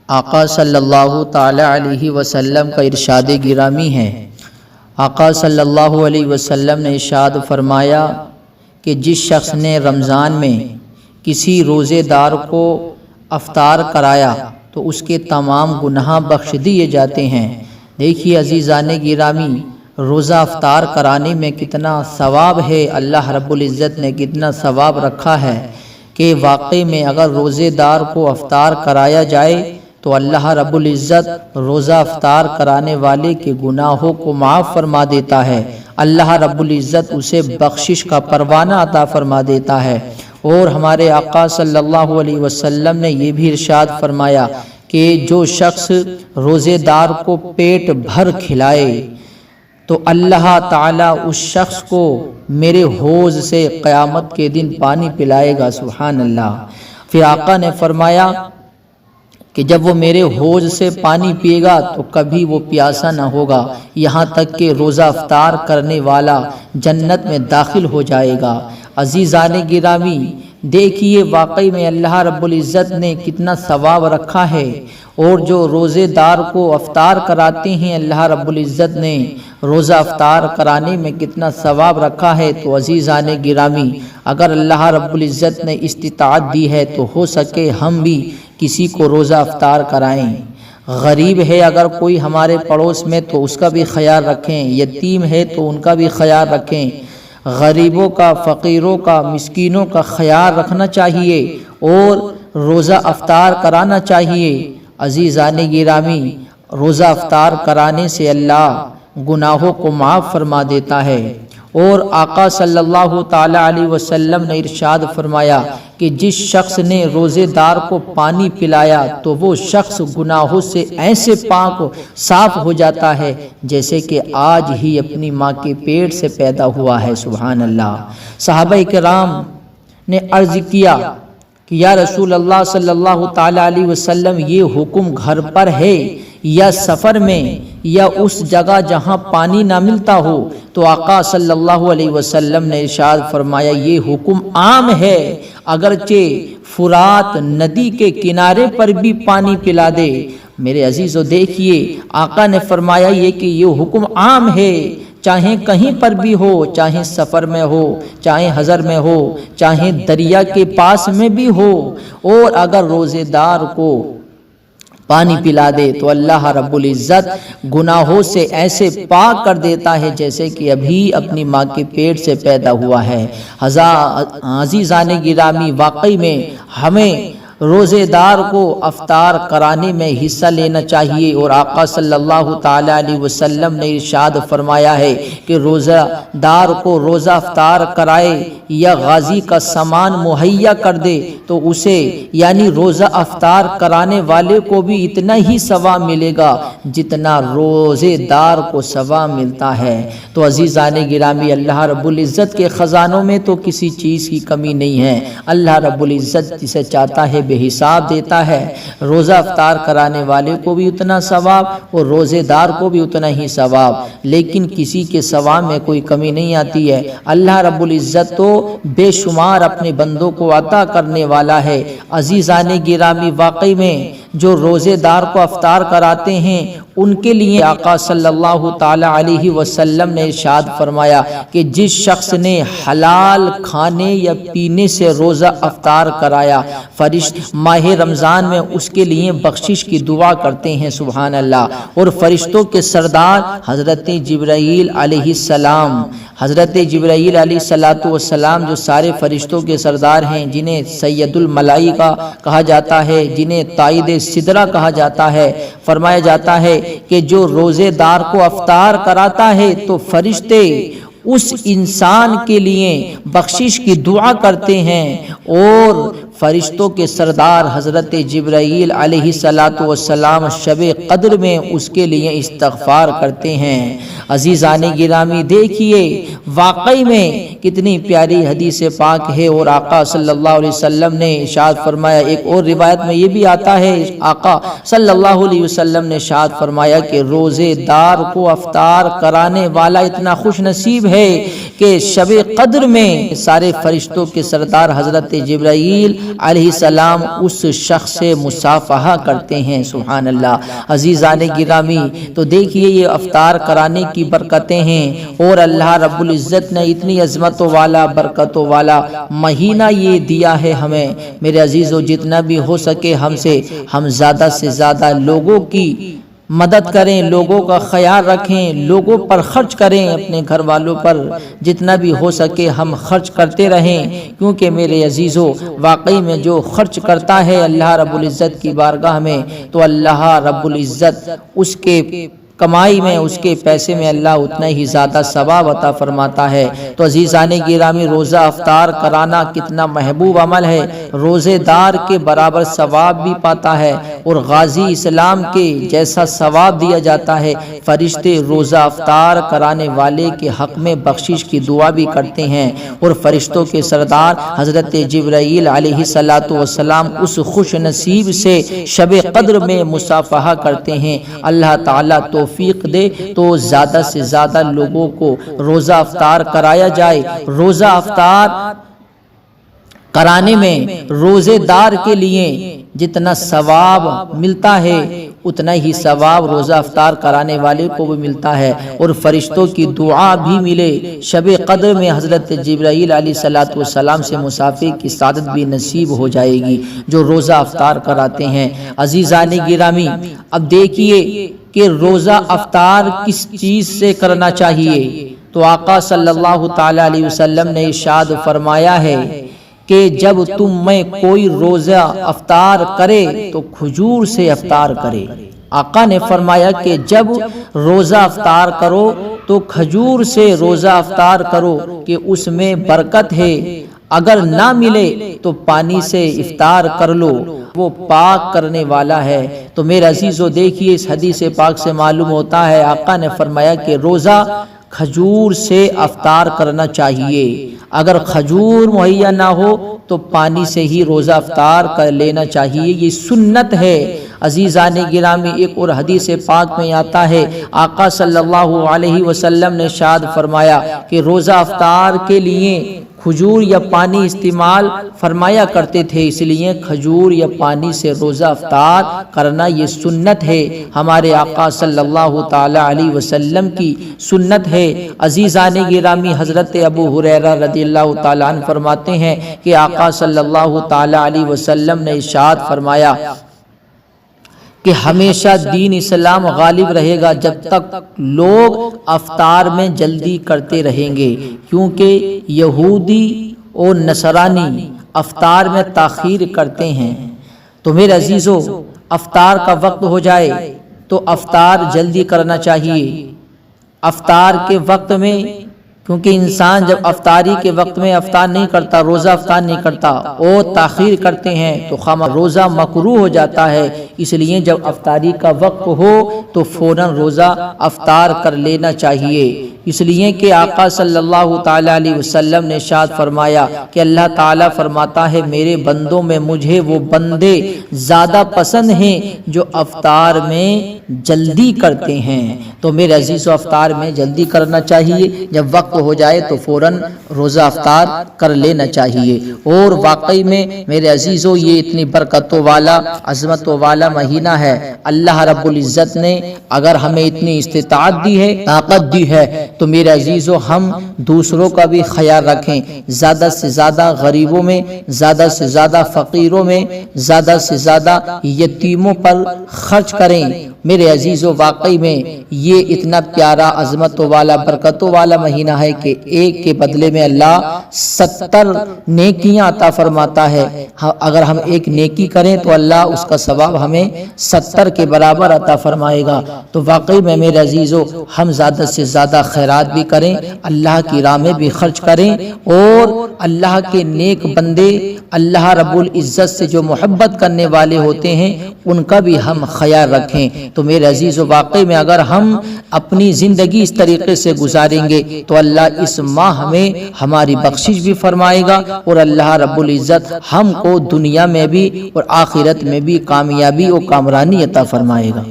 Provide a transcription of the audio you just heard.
آقا صلی اللہ تعالی علیہ وسلم کا ارشاد گرامی ہے۔ آقا صلی اللہ علیہ وسلم نے ارشاد فرمایا کہ جس شخص نے رمضان میں کسی روزے دار کو افطار کرایا تو اس کے تمام گناہ بخش دیے جاتے ہیں۔ دیکھیے عزیزان گرامی، روزہ افطار کرانے میں کتنا ثواب ہے، اللہ رب العزت نے کتنا ثواب رکھا ہے کہ واقعی میں اگر روزے دار کو افطار کرایا جائے تو اللہ رب العزت روزہ افطار کرانے والے کے گناہوں کو معاف فرما دیتا ہے، اللہ رب العزت اسے بخشش کا پروانہ عطا فرما دیتا ہے۔ اور ہمارے آقا صلی اللہ علیہ وسلم نے یہ بھی ارشاد فرمایا کہ جو شخص روزے دار کو پیٹ بھر کھلائے تو اللہ تعالیٰ اس شخص کو میرے حوض سے قیامت کے دن پانی پلائے گا، سبحان اللہ۔ پھر آقا نے فرمایا کہ جب وہ میرے حوض سے پانی پیے گا تو کبھی وہ پیاسا نہ ہوگا، یہاں تک کہ روزہ افطار کرنے والا جنت میں داخل ہو جائے گا۔ عزیزان گرامی، دیکھیے واقعی میں اللہ رب العزت نے کتنا ثواب رکھا ہے، اور جو روزے دار کو افطار کراتے ہیں اللہ رب العزت نے روزہ افطار کرانے میں کتنا ثواب رکھا ہے۔ تو عزیزان گرامی، اگر اللہ رب العزت نے استطاعت دی ہے تو ہو سکے ہم بھی کسی کو روزہ افطار کرائیں۔ غریب ہے اگر کوئی ہمارے پڑوس میں تو اس کا بھی خیال رکھیں، یتیم ہے تو ان کا بھی خیال رکھیں، غریبوں کا، فقیروں کا، مسکینوں کا خیال رکھنا چاہیے اور روزہ افطار کرانا چاہیے۔ عزیزان گرامی، روزہ افطار کرانے سے اللہ گناہوں کو معاف فرما دیتا ہے۔ اور آقا صلی اللہ تعالی علیہ وسلم نے ارشاد فرمایا کہ جس شخص نے روزے دار کو پانی پلایا تو وہ شخص گناہوں سے ایسے پاک صاف ہو جاتا ہے جیسے کہ آج ہی اپنی ماں کے پیٹ سے پیدا ہوا ہے، سبحان اللہ۔ صحابہ کرام نے عرض کیا کہ یا رسول اللہ صلی اللہ تعالی علیہ وسلم، یہ حکم گھر پر ہے یا سفر میں یا اس جگہ جہاں پانی نہ ملتا ہو؟ تو آقا صلی اللہ علیہ وسلم نے ارشاد فرمایا یہ حکم عام ہے، اگرچہ فرات ندی کے کنارے پر بھی پانی پلا دے۔ میرے عزیزو دیکھیے، آقا نے فرمایا یہ کہ یہ حکم عام ہے، چاہے کہیں پر بھی ہو، چاہے سفر میں ہو، چاہے حضر میں ہو، چاہے دریا کے پاس میں بھی ہو، اور اگر روزے دار کو پانی پلا دے تو اللہ رب العزت گناہوں سے ایسے پاک کر دیتا ہے جیسے کہ ابھی اپنی ماں کے پیٹ سے پیدا ہوا ہے۔ عزیزان گرامی، واقعی میں ہمیں روزے دار کو افطار کرانے میں حصہ لینا چاہیے، اور آقا صلی اللہ تعالی علیہ وسلم نے ارشاد فرمایا ہے کہ روزہ دار کو روزہ افطار کرائے یا غازی کا سامان مہیا کر دے تو اسے یعنی روزہ افطار کرانے والے کو بھی اتنا ہی ثواب ملے گا جتنا روزے دار کو ثواب ملتا ہے۔ تو عزیزان گرامی، اللہ رب العزت کے خزانوں میں تو کسی چیز کی کمی نہیں ہے، اللہ رب العزت جسے چاہتا ہے بے حساب دیتا ہے۔ روزہ افطار کرانے والے کو بھی اتنا ثواب اور روزے دار کو بھی اتنا ہی ثواب، لیکن کسی کے ثواب میں کوئی کمی نہیں آتی ہے۔ اللہ رب العزت تو بے شمار اپنے بندوں کو عطا کرنے والا ہے۔ عزیزان گرامی، واقعی میں جو روزے دار کو افطار کراتے ہیں ان کے لیے آقا صلی اللہ تعالی علیہ وسلم نے ارشاد فرمایا کہ جس شخص نے حلال کھانے یا پینے سے روزہ افطار کرایا، فرشتے ماہ رمضان میں اس کے لیے بخشش کی دعا کرتے ہیں، سبحان اللہ۔ اور فرشتوں کے سردار حضرت جبرائیل علیہ السلام، حضرت جبرائیل علیہ السلام جو سارے فرشتوں کے سردار ہیں، جنہیں سید الملائکہ کہا جاتا ہے، جنہیں تائید سدرہ کہا جاتا ہے، فرمایا جاتا ہے کہ جو روزے دار کو افطار کراتا ہے تو فرشتے اس انسان کے لیے بخشش کی دعا کرتے ہیں، اور فرشتوں کے سردار حضرت جبرائیل علیہ السلام شب قدر میں اس کے لیے استغفار کرتے ہیں۔ عزیزان گرامی، دیکھیے واقعی میں کتنی پیاری حدیث پاک ہے، اور آقا صلی اللہ علیہ وسلم نے ارشاد فرمایا، ایک اور روایت میں یہ بھی آتا ہے، آقا صلی اللہ علیہ وسلم نے ارشاد فرمایا کہ روزے دار کو افطار کرانے والا اتنا خوش نصیب ہے کہ شب قدر میں سارے فرشتوں کے سردار حضرت جبرائیل علیہ السلام اس شخص سے مصافحہ کرتے ہیں۔ سبحان اللہ۔ عزیزان گرامی، تو دیکھیے یہ افطار کرانے کی برکتیں ہیں، اور اللہ رب العزت نے اتنی عظمتوں والا برکتوں والا مہینہ یہ دیا ہے ہمیں۔ میرے عزیزو، جتنا بھی ہو سکے ہم زیادہ سے زیادہ لوگوں کی مدد کریں، لوگوں کا خیال رکھیں، لوگوں پر خرچ کریں، اپنے گھر والوں پر جتنا بھی ہو سکے ہم خرچ کرتے رہیں، کیونکہ میرے عزیزو واقعی میں جو خرچ کرتا ہے اللہ رب العزت کی بارگاہ میں، تو اللہ رب العزت اس کے کمائی میں، اس کے پیسے میں اللہ اتنا ہی زیادہ ثواب عطا فرماتا ہے۔ تو عزیزان گرامی، روزہ افطار کرانا کتنا محبوب عمل ہے، روزے دار کے برابر ثواب بھی پاتا ہے، اور غازی اسلام کے جیسا ثواب دیا جاتا ہے۔ فرشتے روزہ افطار کرانے والے کے حق میں بخشش کی دعا بھی کرتے ہیں، اور فرشتوں کے سردار حضرت جبرائیل علیہ السلام اس خوش نصیب سے شب قدر میں مصافحہ کرتے ہیں۔ اللہ تعالیٰ توفیق دے تو زیادہ سے زیادہ لوگوں کو روزہ افطار کرایا جائے۔ روزہ افطار کرانے میں روزے دار کے لیے جتنا ثواب ملتا ہے اتنا ہی ثواب روزہ افطار کرانے والے کو بھی ملتا ہے، اور فرشتوں کی دعا بھی ملے۔ شب قدر میں حضرت جبرائیل علیہ السلام سے مصافحے کی سعادت بھی نصیب ہو جائے گی جو روزہ افطار کراتے ہیں۔ عزیزان گرامی، اب دیکھیے کہ روزہ افطار کس چیز سے کرنا چاہیے، تو آقا صلی اللہ تعالی علیہ وسلم نے ارشاد فرمایا ہے کہ جب تم میں کوئی روزہ افطار کرے تو کھجور سے افطار کرے۔ آقا نے فرمایا کہ جب روزہ افطار کرو تو کھجور سے روزہ افطار کرو کہ اس میں برکت ہے، اگر نہ ملے تو پانی سے افطار کر لو، وہ پاک کرنے والا ہے۔ تو میرے عزیزو دیکھیے اس حدیث پاک سے معلوم ہوتا ہے آقا نے فرمایا کہ روزہ کھجور سے افطار کرنا چاہیے، اگر کھجور مہیا نہ ہو تو پانی سے ہی روزہ افطار کر لینا چاہیے، یہ سنت ہے۔ عزیزان گرامی، ایک اور حدیث پاک میں آتا ہے آقا صلی اللہ علیہ وسلم نے ارشاد فرمایا کہ روزہ افطار کے لیے کھجور یا پانی استعمال فرمایا کرتے تھے، اس لیے کھجور یا پانی سے روزہ افطار کرنا یہ سنت ہے، ہمارے آقا صلی اللہ تعالی علیہ وسلم کی سنت ہے۔ عزیزان گرامی، حضرت ابو ہریرہ رضی اللہ تعالی عنہ فرماتے ہیں کہ آقا صلی اللہ تعالی علیہ وسلم نے ارشاد فرمایا کہ ہمیشہ دین اسلام غالب رہے گا جب تک لوگ افطار میں جلدی کرتے رہیں گے، کیونکہ یہودی اور نصرانی افطار میں تاخیر کرتے ہیں۔ تو میرے عزیزو، افطار کا وقت ہو جائے تو افطار جلدی کرنا چاہیے۔ افطار کے وقت میں، کیونکہ انسان جب افطاری کے وقت میں افطار نہیں کرتا، روزہ افطار نہیں کرتا اور تاخیر کرتے ہیں تو روزہ مکروہ ہو جاتا ہے، اس لیے جب افطاری کا وقت ہو تو فوراً روزہ افطار کر لینا چاہیے، اس لیے کہ آقا صلی اللہ تعالی علیہ وسلم نے ارشاد فرمایا کہ اللہ تعالیٰ فرماتا ہے میرے بندوں میں مجھے وہ بندے زیادہ پسند ہیں جو افطار میں جلدی کرتے ہیں۔ تو میرے عزیزو، افطار میں جلدی کرنا چاہیے، جب وقت ہو جائے تو فوراً روزہ افطار کر لینا چاہیے۔ اور واقعی میں میرے عزیزو یہ اتنی برکتوں والا عظمتوں والا مہینہ ہے، اللہ رب العزت نے اگر ہمیں اتنی استطاعت دی ہے، طاقت دی ہے، تو میرے عزیزو ہم دوسروں کا بھی خیال رکھیں، زیادہ سے زیادہ غریبوں میں، زیادہ سے زیادہ فقیروں میں، زیادہ سے زیادہ یتیموں پر خرچ کریں۔ میرے عزیزو واقعی میں یہ اتنا پیارا عظمتوں والا برکتوں والا مہینہ ہے کہ ایک کے بدلے میں اللہ 70 نیکیاں عطا فرماتا ہے۔ اگر ہم ایک نیکی کریں تو اللہ اس کا ثواب ہمیں 70 کے برابر عطا فرمائے گا۔ تو واقعی میں میرے عزیزو ہم زیادہ سے زیادہ خیرات بھی کریں، اللہ کی راہ میں بھی خرچ کریں، اور اللہ کے نیک بندے اللہ رب العزت سے جو محبت کرنے والے ہوتے ہیں ان کا بھی ہم خیال رکھیں۔ تو میرے عزیزو واقعی میں اگر ہم اپنی زندگی اس طریقے سے گزاریں گے تو اللہ اس ماہ میں ہماری بخشش بھی فرمائے گا، اور اللہ رب العزت ہم کو دنیا میں بھی اور آخرت میں بھی کامیابی اور کامرانی عطا فرمائے گا۔